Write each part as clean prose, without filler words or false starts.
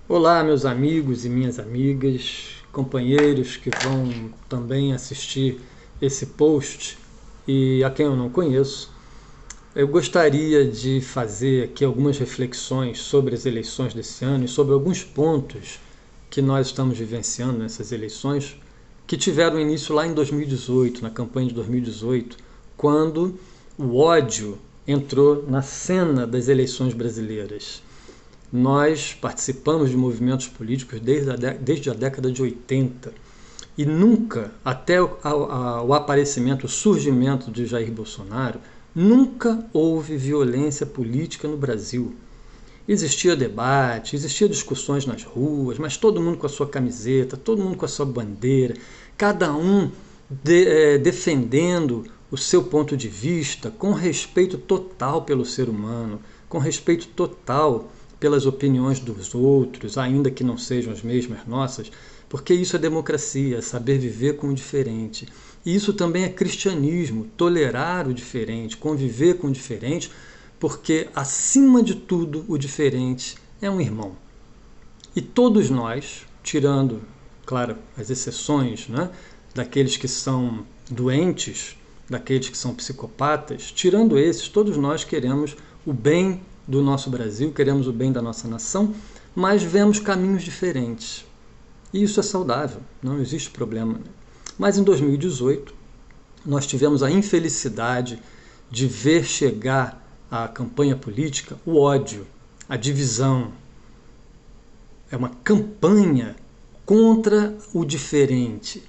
Olá, meus amigos e minhas amigas, companheiros que vão também assistir esse post e a quem eu não conheço. Eu gostaria de fazer aqui algumas reflexões sobre as eleições desse ano e sobre alguns pontos que nós estamos vivenciando nessas eleições que tiveram início lá em 2018, na campanha de 2018, quando o ódio entrou na cena das eleições brasileiras. Nós participamos de movimentos políticos desde a década de 80 e nunca, até o aparecimento, o surgimento de Jair Bolsonaro, nunca houve violência política no Brasil. Existia debate, existia discussões nas ruas, mas todo mundo com a sua camiseta, todo mundo com a sua bandeira, cada um defendendo o seu ponto de vista com respeito total pelo ser humano, com respeito total pelas opiniões dos outros, ainda que não sejam as mesmas nossas, porque isso é democracia, é saber viver com o diferente. E isso também é cristianismo, tolerar o diferente, conviver com o diferente, porque, acima de tudo, o diferente é um irmão. E todos nós, tirando, claro, as exceções, né, daqueles que são doentes, daqueles que são psicopatas, tirando esses, todos nós queremos o bem do nosso Brasil, queremos o bem da nossa nação, mas vemos caminhos diferentes. E isso é saudável, não existe problema. Mas em 2018, nós tivemos a infelicidade de ver chegar à campanha política o ódio, a divisão. É uma campanha contra o diferente.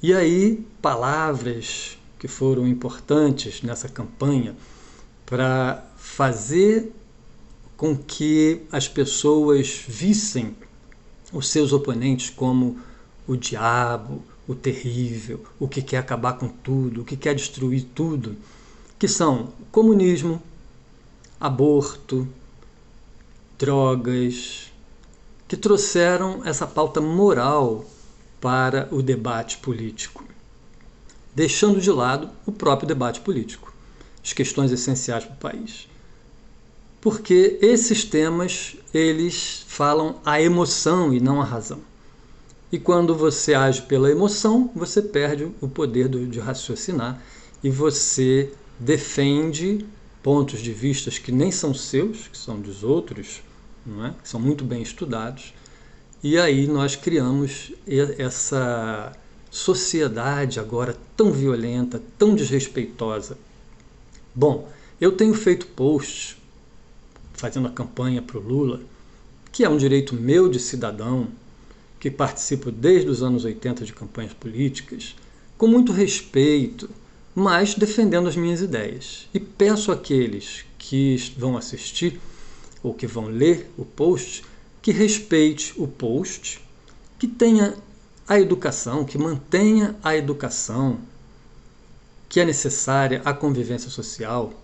E aí, palavras que foram importantes nessa campanha para fazer com que as pessoas vissem os seus oponentes como o diabo, o terrível, o que quer acabar com tudo, o que quer destruir tudo, que são comunismo, aborto, drogas, que trouxeram essa pauta moral para o debate político, deixando de lado o próprio debate político, as questões essenciais para o país. Porque esses temas, eles falam a emoção e não a razão. E quando você age pela emoção, você perde o poder de raciocinar e você defende pontos de vista que nem são seus, que são dos outros, não é? Que são muito bem estudados. E aí nós criamos essa sociedade agora tão violenta, tão desrespeitosa. Bom, eu tenho feito posts fazendo a campanha para o Lula, que é um direito meu de cidadão, que participo desde os anos 80 de campanhas políticas, com muito respeito, mas defendendo as minhas ideias. E peço àqueles que vão assistir ou que vão ler o post, que respeite o post, que tenha a educação, que mantenha a educação que é necessária à convivência social,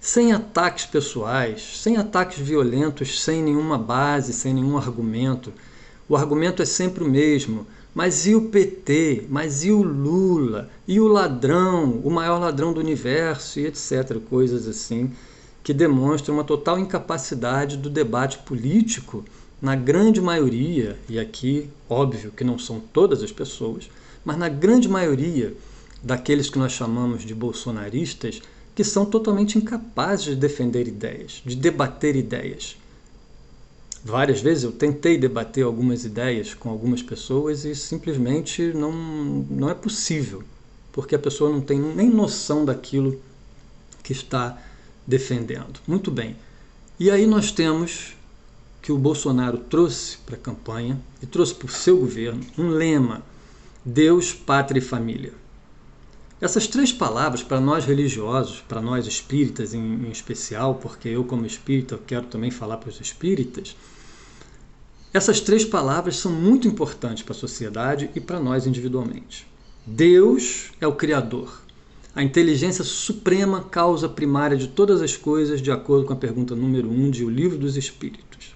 sem ataques pessoais, sem ataques violentos, sem nenhuma base, sem nenhum argumento. O argumento é sempre o mesmo. Mas e o PT? Mas e o Lula? E o ladrão? O maior ladrão do universo? E etc. Coisas assim que demonstram uma total incapacidade do debate político na grande maioria, e aqui, óbvio que não são todas as pessoas, mas na grande maioria daqueles que nós chamamos de bolsonaristas, que são totalmente incapazes de defender ideias, de debater ideias. Várias vezes eu tentei debater algumas ideias com algumas pessoas e simplesmente não é possível, porque a pessoa não tem nem noção daquilo que está defendendo. Muito bem. E aí nós temos que o Bolsonaro trouxe para a campanha e trouxe para o seu governo um lema: Deus, Pátria e Família. Essas três palavras, para nós religiosos, para nós espíritas em especial, porque eu como espírita eu quero também falar para os espíritas, essas três palavras são muito importantes para a sociedade e para nós individualmente. Deus é o Criador, a inteligência suprema, causa primária de todas as coisas, de acordo com a pergunta número 1 de O Livro dos Espíritos.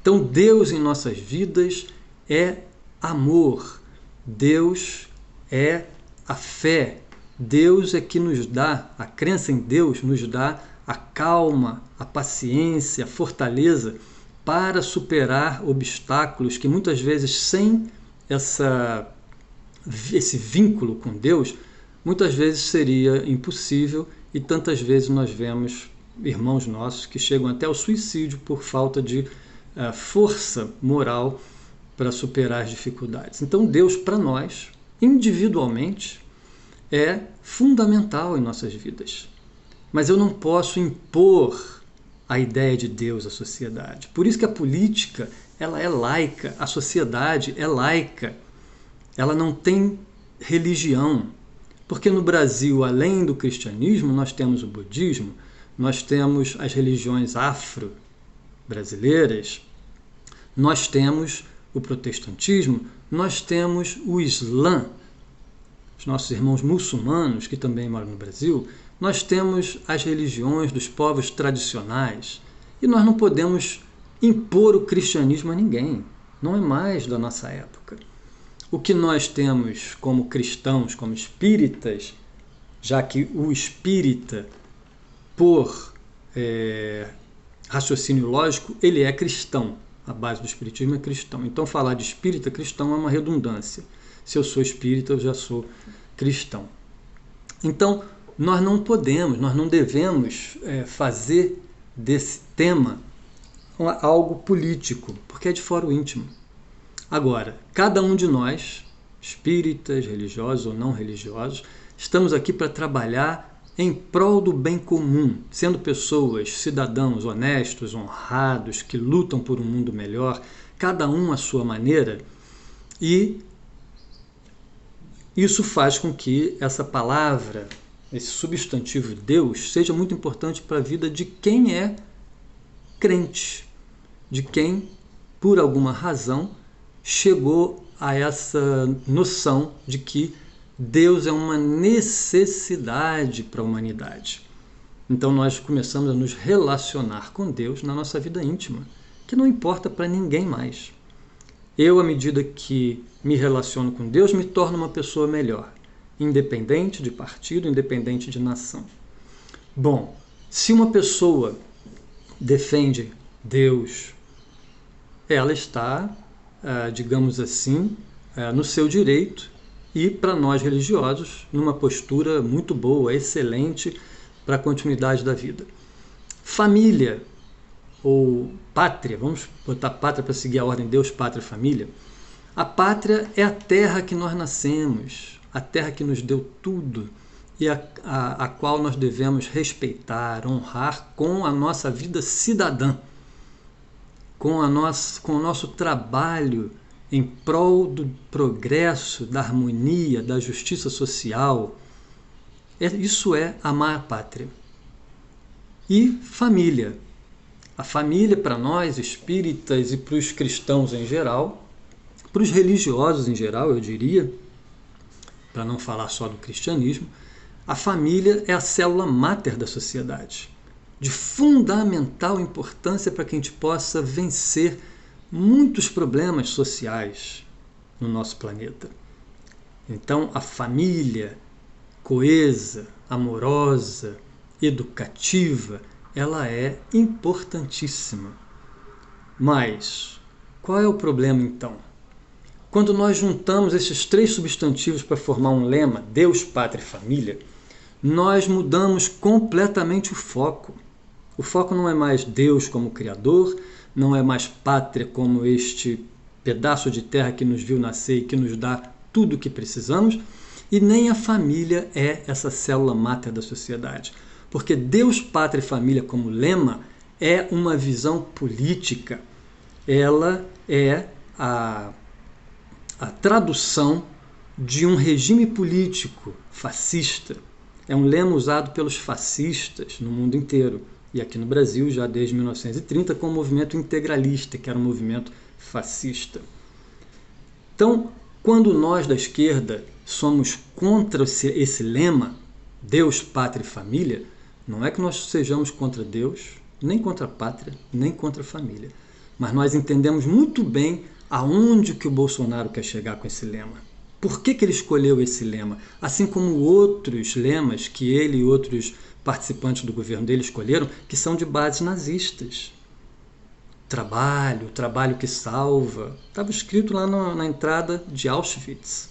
Então Deus em nossas vidas é amor, Deus é a fé, Deus é que nos dá, a crença em Deus nos dá a calma, a paciência, a fortaleza para superar obstáculos que muitas vezes sem esse vínculo com Deus, muitas vezes seria impossível, e tantas vezes nós vemos irmãos nossos que chegam até ao suicídio por falta de força moral para superar as dificuldades. Então Deus, para nós, individualmente, é fundamental em nossas vidas. Mas eu não posso impor a ideia de Deus à sociedade. Por isso que a política, ela é laica, a sociedade é laica. Ela não tem religião. Porque no Brasil, além do cristianismo, nós temos o budismo, nós temos as religiões afro-brasileiras, nós temos o protestantismo, nós temos o Islã, os nossos irmãos muçulmanos, que também moram no Brasil, nós temos as religiões dos povos tradicionais, e nós não podemos impor o cristianismo a ninguém, não é mais da nossa época. O que nós temos como cristãos, como espíritas, já que o espírita, por raciocínio lógico, ele é cristão, a base do espiritismo é cristão. Então falar de espírita cristão é uma redundância. Se eu sou espírita, eu já sou cristão. Então, nós não podemos, nós não devemos fazer desse tema algo político, porque é de fora o íntimo. Agora, cada um de nós, espíritas, religiosos ou não religiosos, estamos aqui para trabalhar em prol do bem comum, sendo pessoas, cidadãos honestos, honrados, que lutam por um mundo melhor, cada um à sua maneira, e isso faz com que essa palavra, esse substantivo Deus, seja muito importante para a vida de quem é crente, de quem, por alguma razão, chegou a essa noção de que Deus é uma necessidade para a humanidade. Então nós começamos a nos relacionar com Deus na nossa vida íntima, que não importa para ninguém mais. Eu, à medida que me relaciono com Deus, me torno uma pessoa melhor, independente de partido, independente de nação. Bom, se uma pessoa defende Deus, ela está, digamos assim, no seu direito e, para nós religiosos, numa postura muito boa, excelente para a continuidade da vida. Família ou pátria, vamos botar pátria para seguir a ordem Deus, pátria, família. A pátria é a terra que nós nascemos, a terra que nos deu tudo e a qual nós devemos respeitar, honrar com a nossa vida cidadã, com o nosso trabalho em prol do progresso, da harmonia, da justiça social. Isso é amar a pátria. E família. A família, para nós, espíritas, e para os cristãos em geral, para os religiosos em geral, eu diria, para não falar só do cristianismo, a família é a célula máter da sociedade, de fundamental importância para que a gente possa vencer muitos problemas sociais no nosso planeta. Então, a família coesa, amorosa, educativa, ela é importantíssima. Mas qual é o problema então? Quando nós juntamos esses três substantivos para formar um lema, Deus, Pátria e Família, nós mudamos completamente o foco. O foco não é mais Deus como Criador, não é mais pátria como este pedaço de terra que nos viu nascer e que nos dá tudo o que precisamos, e nem a família é essa célula máter da sociedade. Porque Deus, Pátria e Família como lema é uma visão política. Ela é a tradução de um regime político fascista. É um lema usado pelos fascistas no mundo inteiro. E aqui no Brasil, já desde 1930, com o movimento integralista, que era um movimento fascista. Então, quando nós da esquerda somos contra esse lema, Deus, Pátria e Família, não é que nós sejamos contra Deus, nem contra a pátria, nem contra a família. Mas nós entendemos muito bem aonde que o Bolsonaro quer chegar com esse lema. Por que ele escolheu esse lema? Assim como outros lemas que ele e outros participantes do governo dele escolheram, que são de bases nazistas. trabalho, trabalho que salva. Estava escrito lá na entrada de Auschwitz.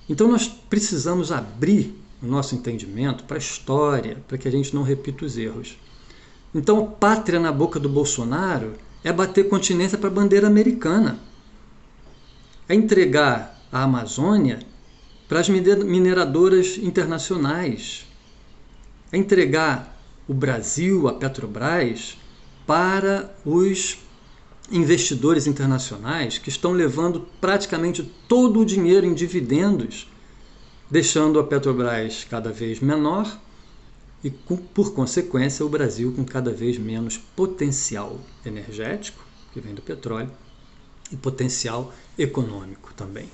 Então nós precisamos abrir o nosso entendimento para a história, para que a gente não repita os erros. Então, pátria na boca do Bolsonaro é bater continência para a bandeira americana. É entregar a Amazônia para as mineradoras internacionais. É entregar o Brasil, a Petrobras, para os investidores internacionais que estão levando praticamente todo o dinheiro em dividendos, deixando a Petrobras cada vez menor e, por consequência, o Brasil com cada vez menos potencial energético, que vem do petróleo, e potencial econômico também.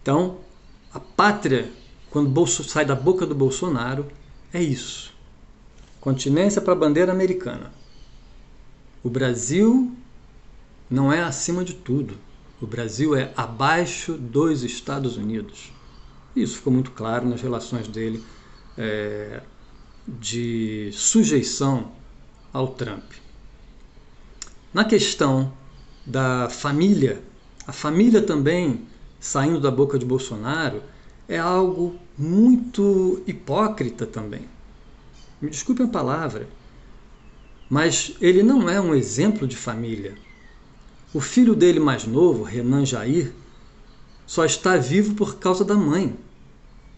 Então, a pátria, quando sai da boca do Bolsonaro, é isso. Continência para a bandeira americana. O Brasil não é acima de tudo. O Brasil é abaixo dos Estados Unidos. Isso ficou muito claro nas relações dele de sujeição ao Trump. Na questão da família, a família também, saindo da boca de Bolsonaro, é algo muito hipócrita também. Me desculpe a palavra, mas ele não é um exemplo de família. O filho dele mais novo, Renan Jair, só está vivo por causa da mãe,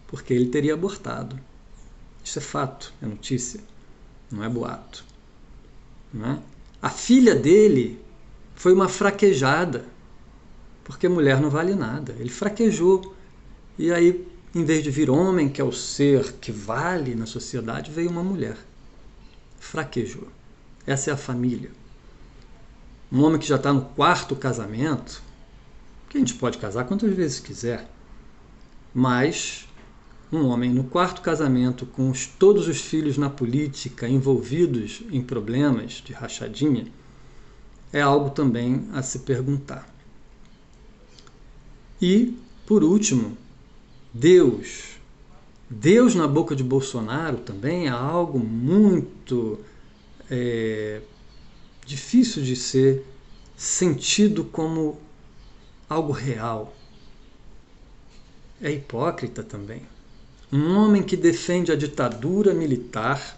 porque ele teria abortado. Isso é fato, é notícia, não é boato. Não é? A filha dele foi uma fraquejada, porque mulher não vale nada. Ele fraquejou. E aí, em vez de vir homem, que é o ser que vale na sociedade, veio uma mulher. Fraquejou. Essa é a família. Um homem que já está no 4º casamento, que a gente pode casar quantas vezes quiser, mas um homem no 4º casamento, com todos os filhos na política, envolvidos em problemas de rachadinha, é algo também a se perguntar. E, por último, Deus. Deus na boca de Bolsonaro também é algo muito difícil de ser sentido como algo real. É hipócrita também. Um homem que defende a ditadura militar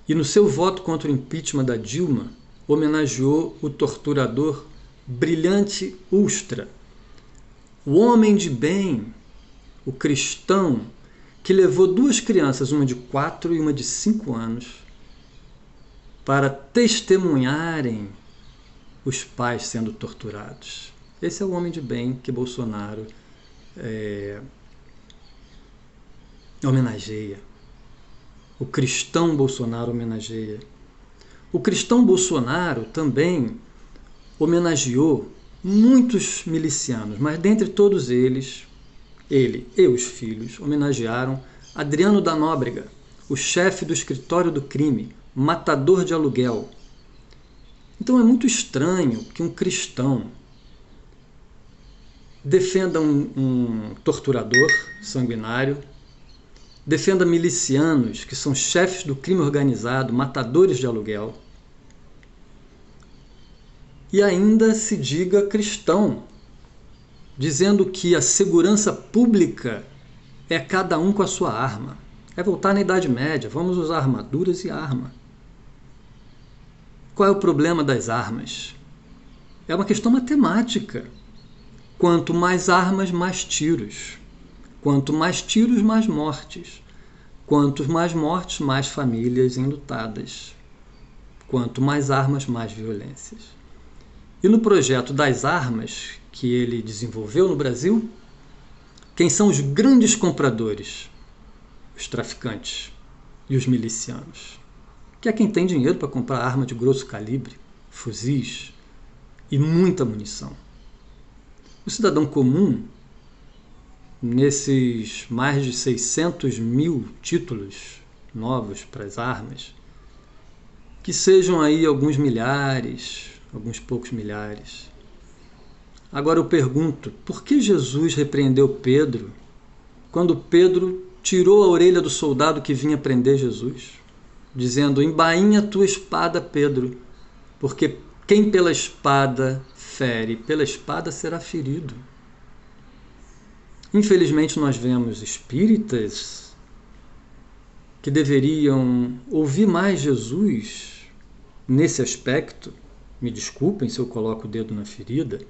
e no seu voto contra o impeachment da Dilma homenageou o torturador Brilhante Ustra, o homem de bem, o cristão que levou 2 crianças, uma de 4 e uma de 5 anos, para testemunharem os pais sendo torturados. Esse é o homem de bem que Bolsonaro homenageia. O cristão Bolsonaro homenageia. O cristão Bolsonaro também homenageou muitos milicianos, mas dentre todos eles, ele e os filhos homenagearam Adriano da Nóbrega, o chefe do escritório do crime, matador de aluguel. Então é muito estranho que um cristão defenda um torturador sanguinário, defenda milicianos que são chefes do crime organizado, matadores de aluguel, e ainda se diga cristão, dizendo que a segurança pública é cada um com a sua arma. É voltar na Idade Média, vamos usar armaduras e arma. Qual é o problema das armas? É uma questão matemática. Quanto mais armas, mais tiros. Quanto mais tiros, mais mortes. Quanto mais mortes, mais famílias enlutadas. Quanto mais armas, mais violências. E no projeto das armas que ele desenvolveu no Brasil, quem são os grandes compradores? Os traficantes e os milicianos. Que é quem tem dinheiro para comprar arma de grosso calibre, fuzis e muita munição. O cidadão comum, nesses mais de 600 mil títulos novos para as armas, que sejam aí alguns milhares, alguns poucos milhares. Agora eu pergunto, por que Jesus repreendeu Pedro quando Pedro tirou a orelha do soldado que vinha prender Jesus, dizendo: embainha tua espada, Pedro, porque quem pela espada fere, pela espada será ferido. Infelizmente, nós vemos espíritas que deveriam ouvir mais Jesus nesse aspecto. Me desculpem se eu coloco o dedo na ferida.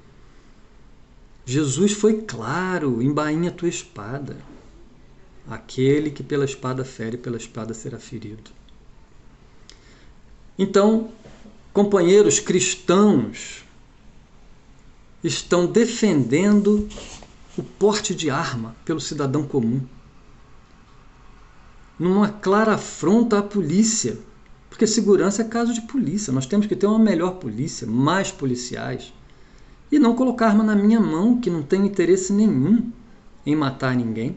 Jesus foi claro: embainha a tua espada. Aquele que pela espada fere, pela espada será ferido. Então, companheiros cristãos estão defendendo o porte de arma pelo cidadão comum, numa clara afronta à polícia, porque segurança é caso de polícia. Nós temos que ter uma melhor polícia, mais policiais, e não colocar arma na minha mão, que não tem interesse nenhum em matar ninguém.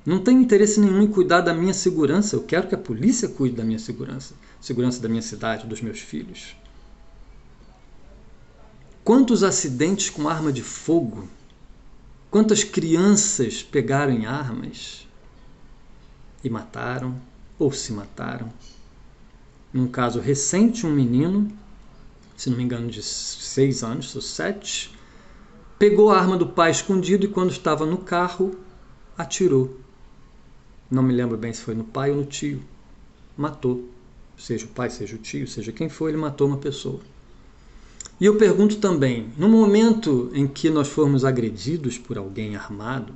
Não tenho interesse nenhum em cuidar da minha segurança. Eu quero que a polícia cuide da minha segurança. Segurança da minha cidade, dos meus filhos. Quantos acidentes com arma de fogo? Quantas crianças pegaram em armas e mataram ou se mataram? Num caso recente, um menino, se não me engano de 6 anos ou 7, pegou a arma do pai escondido e quando estava no carro, atirou. Não me lembro bem se foi no pai ou no tio. Matou. Seja o pai, seja o tio, seja quem for, ele matou uma pessoa. E eu pergunto também, no momento em que nós formos agredidos por alguém armado,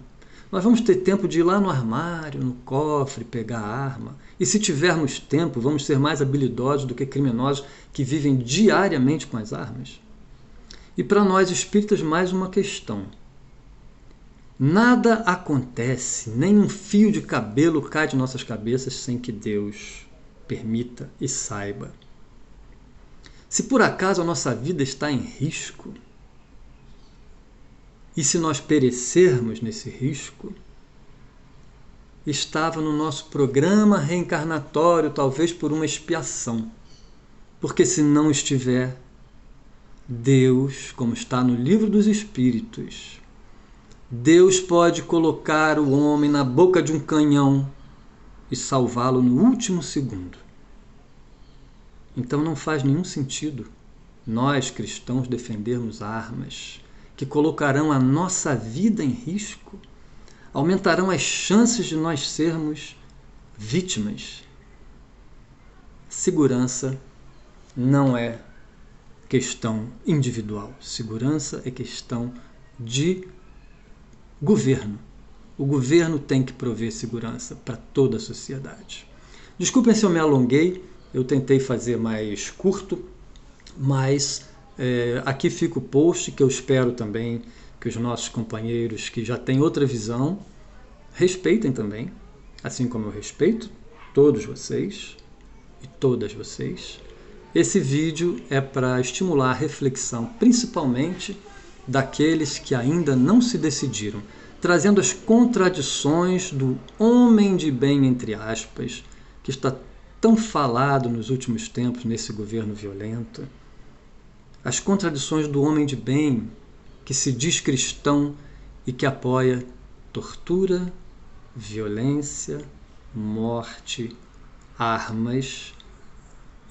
nós vamos ter tempo de ir lá no armário, no cofre, pegar a arma. E se tivermos tempo, vamos ser mais habilidosos do que criminosos que vivem diariamente com as armas? E para nós espíritas, mais uma questão. Nada acontece, nem um fio de cabelo cai de nossas cabeças sem que Deus permita e saiba. Se por acaso a nossa vida está em risco, e se nós perecermos nesse risco, estava no nosso programa reencarnatório, talvez por uma expiação. Porque se não estiver, Deus, como está no Livro dos Espíritos, Deus pode colocar o homem na boca de um canhão e salvá-lo no último segundo. Então não faz nenhum sentido nós, cristãos, defendermos armas que colocarão a nossa vida em risco, aumentarão as chances de nós sermos vítimas. Segurança não é questão individual. Segurança é questão de governo. O governo tem que prover segurança para toda a sociedade. Desculpem se eu me alonguei, eu tentei fazer mais curto, mas aqui fica o post que eu espero também que os nossos companheiros que já têm outra visão respeitem também, assim como eu respeito todos vocês e todas vocês. Esse vídeo é para estimular a reflexão, principalmente daqueles que ainda não se decidiram, trazendo as contradições do homem de bem, entre aspas, que está tão falado nos últimos tempos nesse governo violento. As contradições do homem de bem, que se diz cristão e que apoia tortura, violência, morte, armas,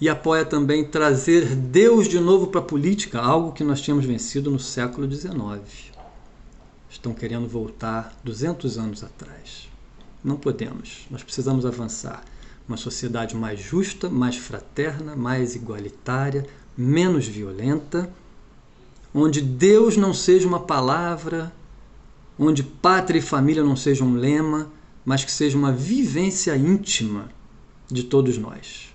e apoia também trazer Deus de novo para a política, algo que nós tínhamos vencido no século XIX. Estão querendo voltar 200 anos atrás. Não podemos, nós precisamos avançar. Uma sociedade mais justa, mais fraterna, mais igualitária, menos violenta, onde Deus não seja uma palavra, onde pátria e família não seja um lema, mas que seja uma vivência íntima de todos nós.